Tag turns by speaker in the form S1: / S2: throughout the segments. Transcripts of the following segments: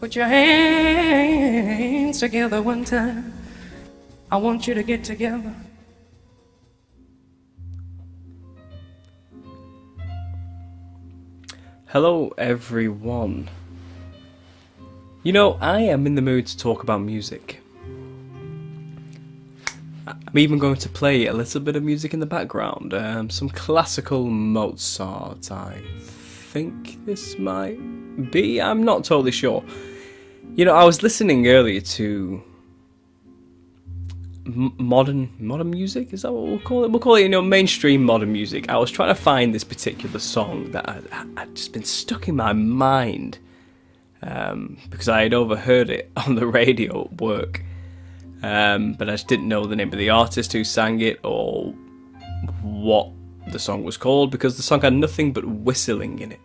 S1: Put your hands together one time. I want you to get together.
S2: Hello everyone. You know, I am in the mood to talk about music. I'm even going to play a little bit of music in the background. Some classical Mozart, I think this might be. I'm not totally sure. You know, I was listening earlier to modern music. Is that what we'll call it? We'll call it, you know, mainstream modern music. I was trying to find this particular song that had just been stuck in my mind because I had overheard it on the radio at work, but I just didn't know the name of the artist who sang it or what the song was called, because the song had nothing but whistling in it.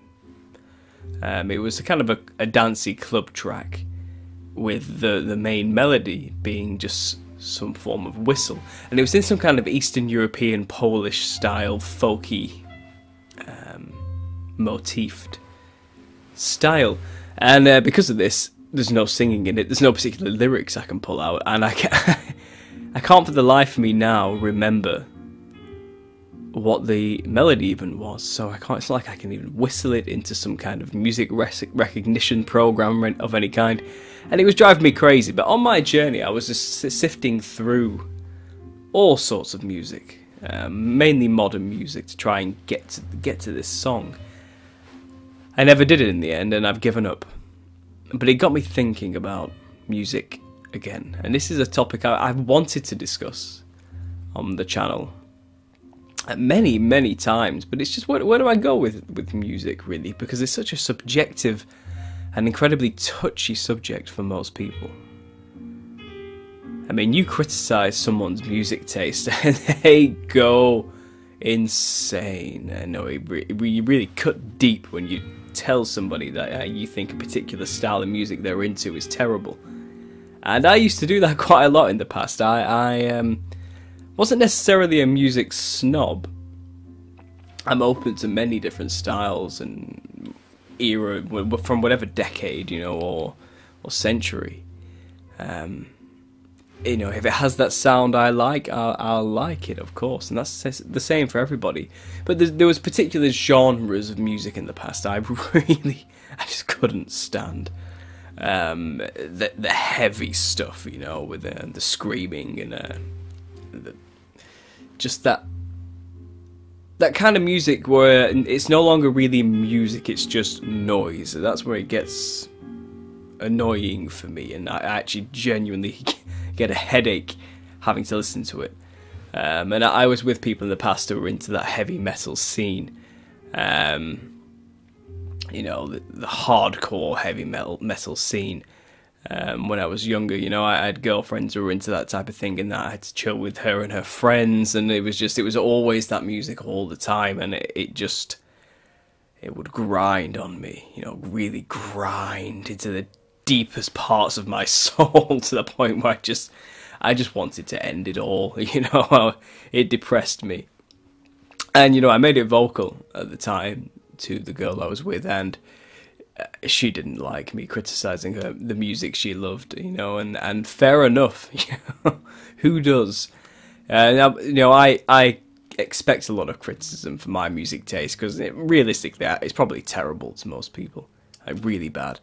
S2: It was a kind of a dancey club track, with the main melody being just some form of whistle, and it was in some kind of Eastern European Polish style folky motifed style, and because of this there's no singing in it, there's no particular lyrics I can pull out, and I can't for the life of me now remember what the melody even was, so I can't. It's not like I can even whistle it into some kind of music recognition program of any kind, and it was driving me crazy. But on my journey, I was just sifting through all sorts of music, mainly modern music, to try and get to this song. I never did it in the end, and I've given up. But it got me thinking about music again, and this is a topic I've wanted to discuss on the channel many times, but it's just where do I go with music, really, because it's such a subjective and incredibly touchy subject for most people. I mean, you criticize someone's music taste and they go insane. I know you really cut deep when you tell somebody that you think a particular style of music they're into is terrible, and I used to do that quite a lot in the past. I wasn't necessarily a music snob. I'm open to many different styles and era from whatever decade, you know, or century. You know, if it has that sound I like, I'll like it, of course, and that's the same for everybody. But there was particular genres of music in the past I just couldn't stand. The heavy stuff, you know, with the screaming and just that kind of music where it's no longer really music, it's just noise. That's where it gets annoying for me, and I actually genuinely get a headache having to listen to it. And I was with people in the past who were into that heavy metal scene, you know, the hardcore heavy metal scene. When I was younger, you know, I had girlfriends who were into that type of thing, and I had to chill with her and her friends, and it was always that music all the time, and it would grind on me, you know, really grind into the deepest parts of my soul, to the point where I just wanted to end it all, you know. It depressed me. And, you know, I made it vocal at the time to the girl I was with, and she didn't like me criticizing the music she loved, you know, and fair enough. You know, who does? Now, you know, I expect a lot of criticism for my music taste, because realistically, it's probably terrible to most people, like really bad,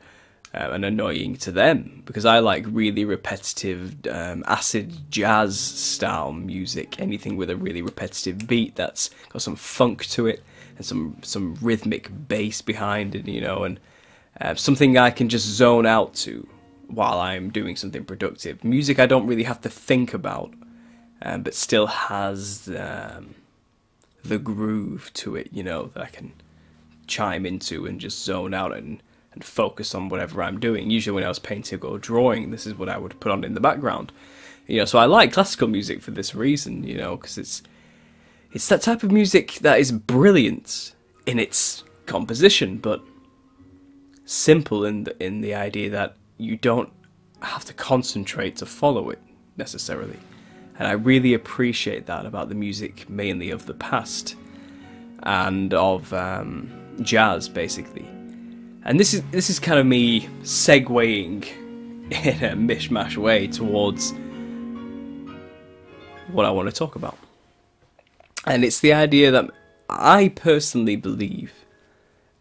S2: and annoying to them, because I like really repetitive, acid jazz style music, anything with a really repetitive beat that's got some funk to it and some rhythmic bass behind it, you know, and something I can just zone out to while I'm doing something productive. Music I don't really have to think about, but still has the groove to it, you know, that I can chime into and just zone out and focus on whatever I'm doing. Usually when I was painting or drawing, this is what I would put on in the background. You know, so I like classical music for this reason, you know, because it's that type of music that is brilliant in its composition, but simple in the idea that you don't have to concentrate to follow it necessarily. And I really appreciate that about the music, mainly of the past and of jazz, basically. And this is kind of me segueing in a mishmash way towards what I want to talk about. And it's the idea that I personally believe,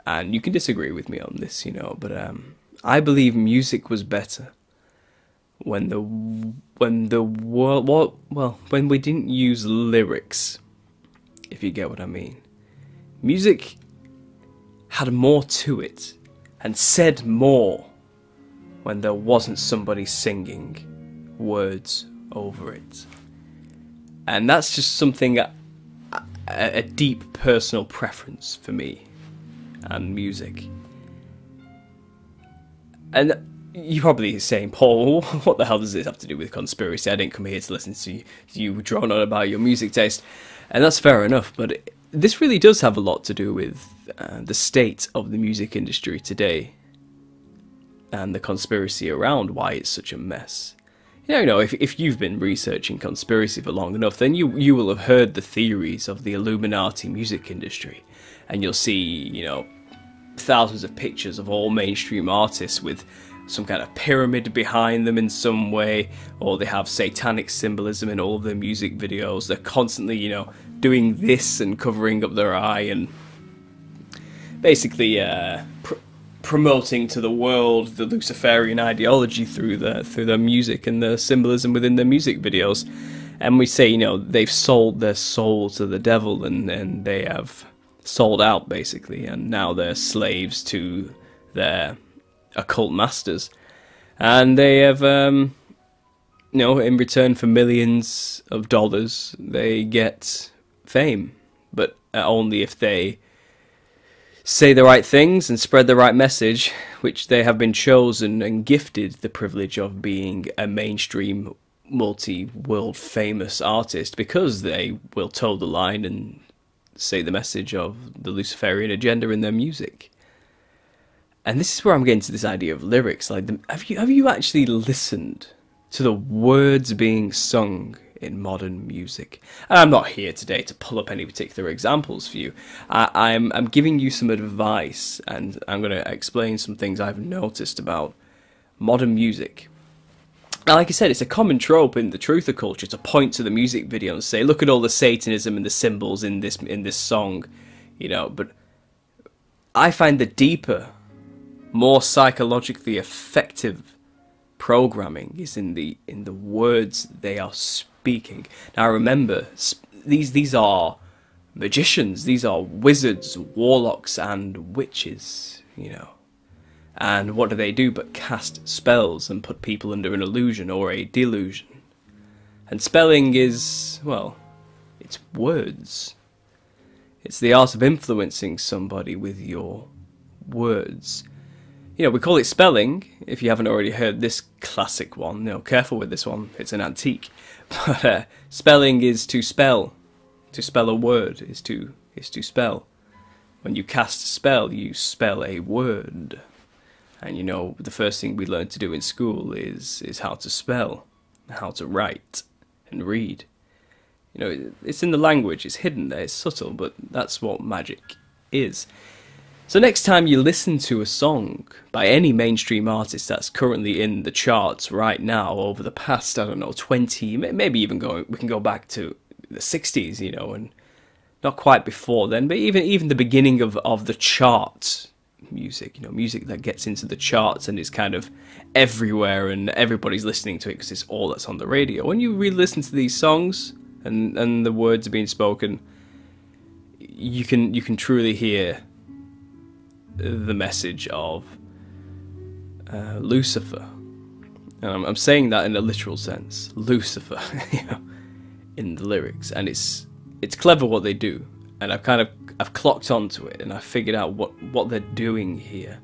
S2: and you can disagree with me on this, you know, but I believe music was better when we didn't use lyrics, if you get what I mean. Music had more to it and said more when there wasn't somebody singing words over it. And that's just something, a deep personal preference for me and music. And you're probably saying, Paul, what the hell does this have to do with conspiracy? I didn't come here to listen to you drone on about your music taste. And that's fair enough, but this really does have a lot to do with the state of the music industry today and the conspiracy around why it's such a mess. You know, if you've been researching conspiracy for long enough, then you will have heard the theories of the Illuminati music industry, and you'll see, you know, thousands of pictures of all mainstream artists with some kind of pyramid behind them in some way, or they have satanic symbolism in all of their music videos. They're constantly, you know, doing this and covering up their eye and basically promoting to the world the Luciferian ideology through their music and the symbolism within their music videos. And we say, you know, they've sold their soul to the devil, and they have sold out basically, and now they're slaves to their occult masters, and they have, you know, in return for millions of dollars, they get fame, but only if they say the right things and spread the right message, which they have been chosen and gifted the privilege of being a mainstream, multi-world famous artist, because they will toe the line and say the message of the Luciferian agenda in their music. And this is where I'm getting to this idea of lyrics. Like, have you actually listened to the words being sung in modern music? And I'm not here today to pull up any particular examples for you. I'm giving you some advice, and I'm going to explain some things I've noticed about modern music. Now, like I said, it's a common trope in the truther culture to point to the music video and say, "Look at all the Satanism and the symbols in this song," you know. But I find the deeper, more psychologically effective programming is in the words they are speaking. Now remember, these are magicians, these are wizards, warlocks, and witches, you know. And what do but cast spells and put people under an illusion or a delusion? And spelling is, well, it's words. It's the art of influencing somebody with your words. You know, we call it spelling, if you haven't already heard this classic one. You know, careful with this one, it's an antique. But spelling is to spell. To spell a word is to spell. When you cast a spell, you spell a word. And you know, the first thing we learn to do in school is how to spell, how to write and read. You know, it's in the language, it's hidden there, it's subtle, but that's what magic is. So next time you listen to a song by any mainstream artist that's currently in the charts right now over the past, I don't know, 20, maybe even we can go back to the 60s, you know, and not quite before then, but even the beginning of the chart music, you know, music that gets into the charts and is kind of everywhere and everybody's listening to it because it's all that's on the radio. When you really listen to these songs and the words are being spoken, you can truly hear the message of Lucifer. And I'm saying that in a literal sense, Lucifer, you know, in the lyrics, and it's clever what they do, and I've clocked onto it, and I figured out what they're doing here.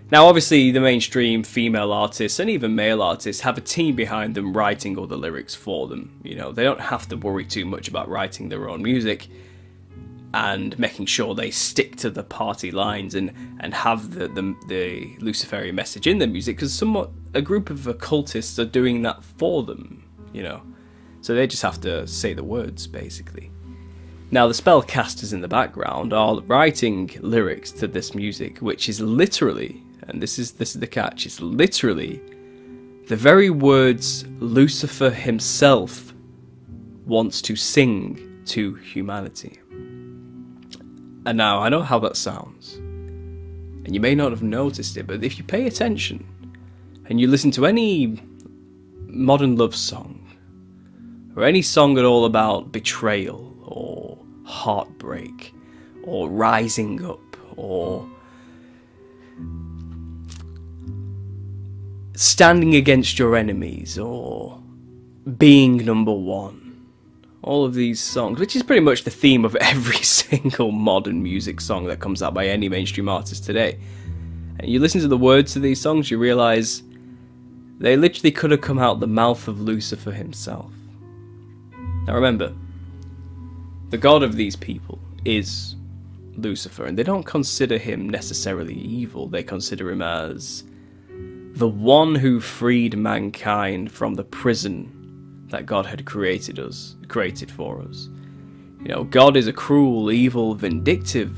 S2: Now, obviously, the mainstream female artists and even male artists have a team behind them writing all the lyrics for them. You know, they don't have to worry too much about writing their own music and making sure they stick to the party lines and have the Luciferian message in their music, because a group of occultists are doing that for them, you know. So they just have to say the words, basically. Now, the spellcasters in the background are writing lyrics to this music, which is literally, and this is the catch, it's literally the very words Lucifer himself wants to sing to humanity. And now, I know how that sounds, and you may not have noticed it, but if you pay attention, and you listen to any modern love song, or any song at all about betrayal, or heartbreak, or rising up, or standing against your enemies, or being number one, all of these songs, which is pretty much the theme of every single modern music song that comes out by any mainstream artist today. And you listen to the words of these songs, you realise they literally could have come out the mouth of Lucifer himself. Now remember, the god of these people is Lucifer, and they don't consider him necessarily evil. They consider him as the one who freed mankind from the prison that God had created for us. You know, God is a cruel, evil, vindictive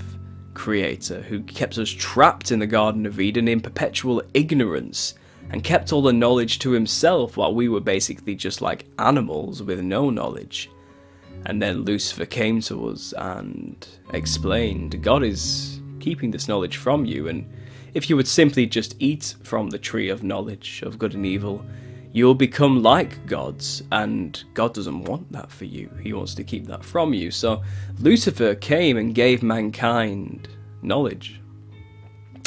S2: creator who kept us trapped in the Garden of Eden in perpetual ignorance and kept all the knowledge to himself while we were basically just like animals with no knowledge. And then Lucifer came to us and explained, God is keeping this knowledge from you, and if you would simply just eat from the tree of knowledge of good and evil, you'll become like gods, and God doesn't want that for you. He wants to keep that from you. So Lucifer came and gave mankind knowledge.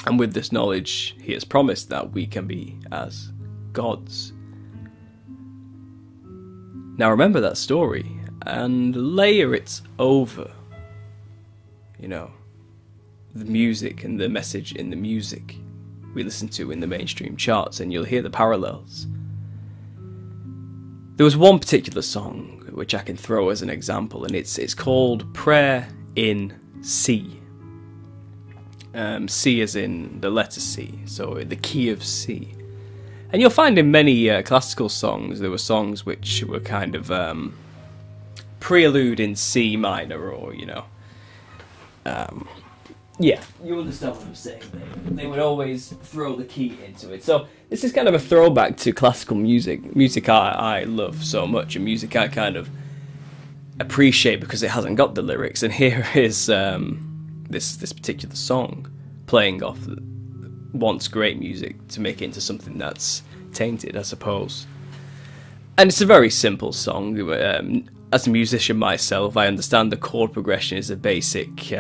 S2: And with this knowledge, he has promised that we can be as gods. Now remember that story and layer it over, you know, the music and the message in the music we listen to in the mainstream charts, and you'll hear the parallels. There was one particular song which I can throw as an example, and it's called Prayer in C. C as in the letter C, so the key of C. And you'll find in many classical songs, there were songs which were kind of prelude in C minor, or, you know, yeah, you understand what I'm saying. They would always throw the key into it. So this is kind of a throwback to classical music I love so much, and music I kind of appreciate because it hasn't got the lyrics. And here is this particular song playing off once great music to make it into something that's tainted, I suppose. And it's a very simple song. As a musician myself, I understand the chord progression is a basic.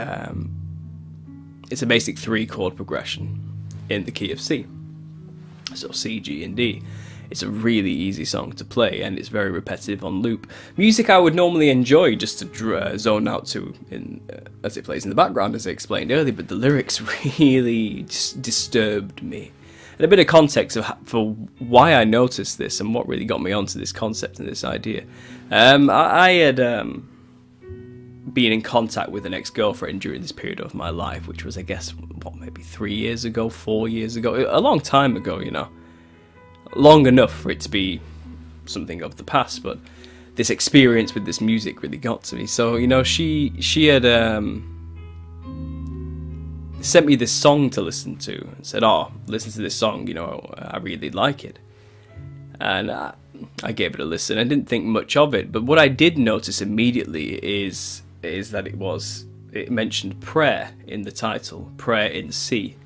S2: It's a basic 3-chord progression in the key of C. So C, G, and D. It's a really easy song to play, and it's very repetitive on loop. Music I would normally enjoy just to zone out to as it plays in the background, as I explained earlier, but the lyrics really disturbed me. And a bit of context for why I noticed this and what really got me onto this concept and this idea. I had been in contact with an ex-girlfriend during this period of my life, which was, I guess, maybe 3 years ago, 4 years ago, a long time ago, you know. Long enough for it to be something of the past, but this experience with this music really got to me. So, you know, she had sent me this song to listen to and said, oh, listen to this song, you know, I really like it. And I gave it a listen. I didn't think much of it, but what I did notice immediately is that it mentioned prayer in the title, Prayer in C.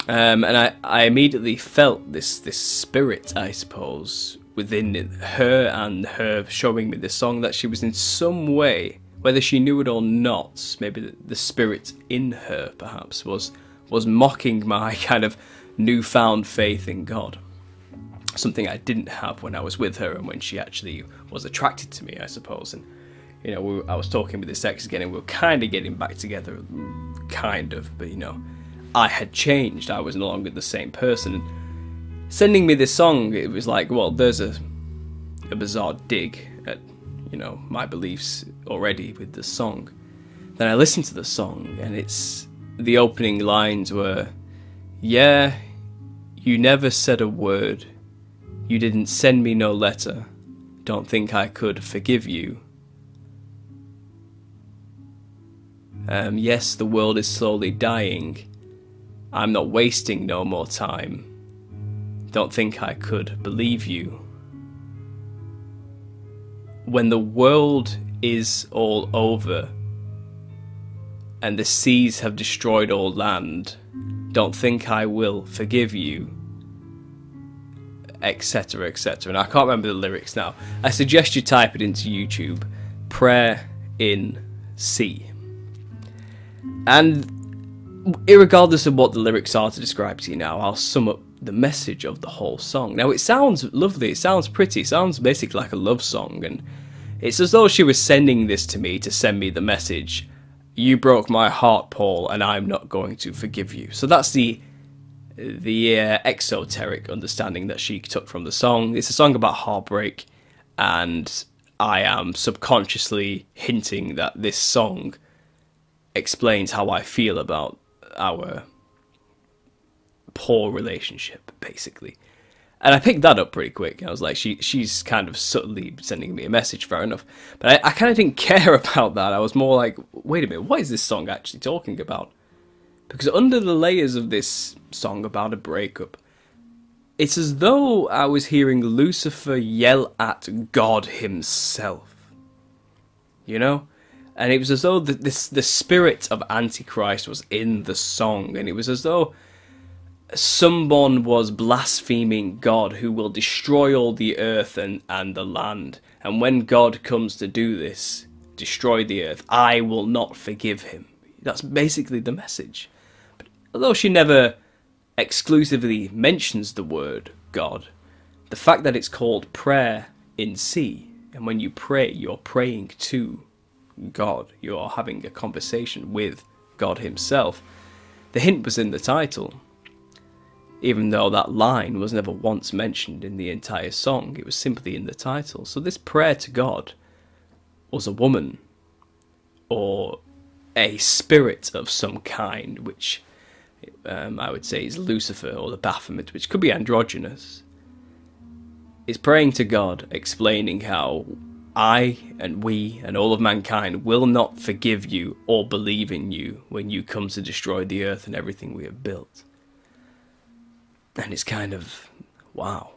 S2: And I immediately felt this spirit, I suppose, within her and her showing me this song, that she was in some way, whether she knew it or not, maybe the spirit in her perhaps was mocking my kind of newfound faith in God. Something I didn't have when I was with her and when she actually was attracted to me, I suppose. And, you know, I was talking with this ex again, and we were kind of getting back together, kind of, but, you know, I had changed. I was no longer the same person. And sending me this song, it was like, well, there's a bizarre dig at, you know, my beliefs already with the song. Then I listened to the song, and the opening lines were, yeah, you never said a word. You didn't send me no letter. Don't think I could forgive you. Yes, the world is slowly dying. I'm not wasting no more time. Don't think I could believe you. When the world is all over and the seas have destroyed all land, don't think I will forgive you, etc, etc. And I can't remember the lyrics now. I suggest you type it into YouTube. Prayer in C. And irregardless of what the lyrics are to describe to you now, I'll sum up the message of the whole song. Now, it sounds lovely, it sounds pretty, it sounds basically like a love song, and it's as though she was sending this to me to send me the message, you broke my heart, Paul, and I'm not going to forgive you. So that's the exoteric understanding that she took from the song. It's a song about heartbreak, and I am subconsciously hinting that this song explains how I feel about our poor relationship, basically. And I picked that up pretty quick. I was like, she's kind of subtly sending me a message, fair enough. But I kind of didn't care about that. I was more like, wait a minute, what is this song actually talking about? Because under the layers of this song about a breakup, it's as though I was hearing Lucifer yell at God himself. You know? And it was as though the spirit of Antichrist was in the song. And it was as though someone was blaspheming God, who will destroy all the earth and the land. And when God comes to do this, destroy the earth, I will not forgive him. That's basically the message. But although she never exclusively mentions the word God, the fact that it's called prayer in C, and when you pray, you're praying to God, you're having a conversation with God himself. The hint was in the title. Even though that line was never once mentioned in the entire song, it was simply in the title. So this prayer to God was a woman, or a spirit of some kind, which I would say is Lucifer, or the Baphomet, which could be androgynous, is praying to God, explaining how I and we and all of mankind will not forgive you or believe in you when you come to destroy the earth and everything we have built. And it's kind of, wow,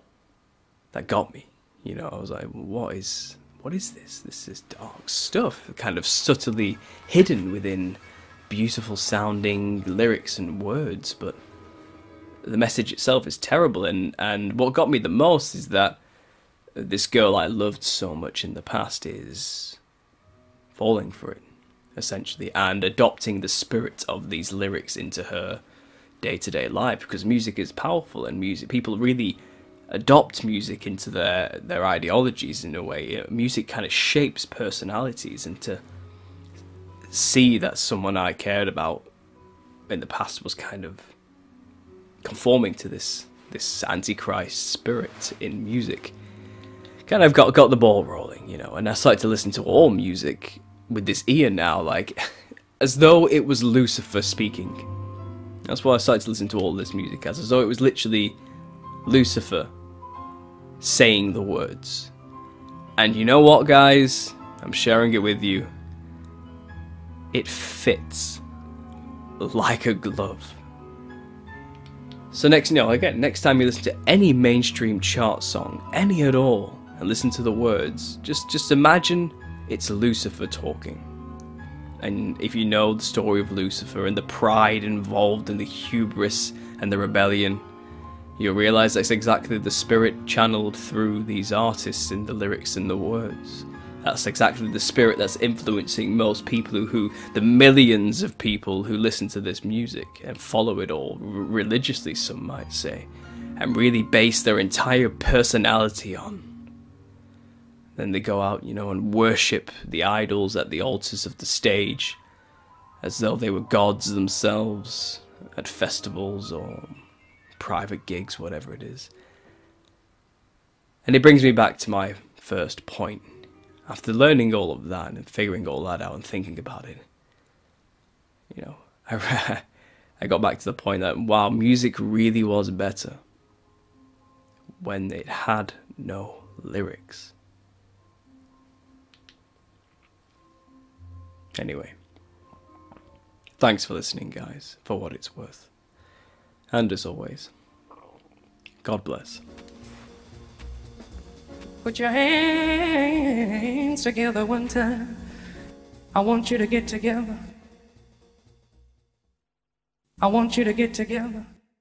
S2: that got me. You know, I was like, what is this? This is dark stuff, kind of subtly hidden within beautiful sounding lyrics and words, but the message itself is terrible. And what got me the most is that this girl I loved so much in the past is falling for it, essentially, and adopting the spirit of these lyrics into her day-to-day life, because music is powerful, and people really adopt music into their ideologies in a way. Music kind of shapes personalities, and to see that someone I cared about in the past was kind of conforming to this antichrist spirit in music, kind of got the ball rolling, you know. And I started to listen to all music with this ear now, like as though it was Lucifer speaking. That's why I started to listen to all this music as though it was literally Lucifer saying the words. And you know what, guys? I'm sharing it with you. It fits like a glove. So next time you listen to any mainstream chart song, any at all, and listen to the words, just imagine it's Lucifer talking. And if you know the story of Lucifer and the pride involved and the hubris and the rebellion, you'll realise that's exactly the spirit channeled through these artists in the lyrics and the words. That's exactly the spirit that's influencing most people the millions of people who listen to this music and follow it all religiously, some might say, and really base their entire personality on. Then they go out, you know, and worship the idols at the altars of the stage as though they were gods themselves at festivals or private gigs, whatever it is. And it brings me back to my first point. After learning all of that and figuring all that out and thinking about it, you know, I got back to the point that, wow, music really was better when it had no lyrics. Anyway, Thanks for listening, guys, for what it's worth. And as always, God bless.
S1: Put your hands together one time. I want you to get together. I want you to get together.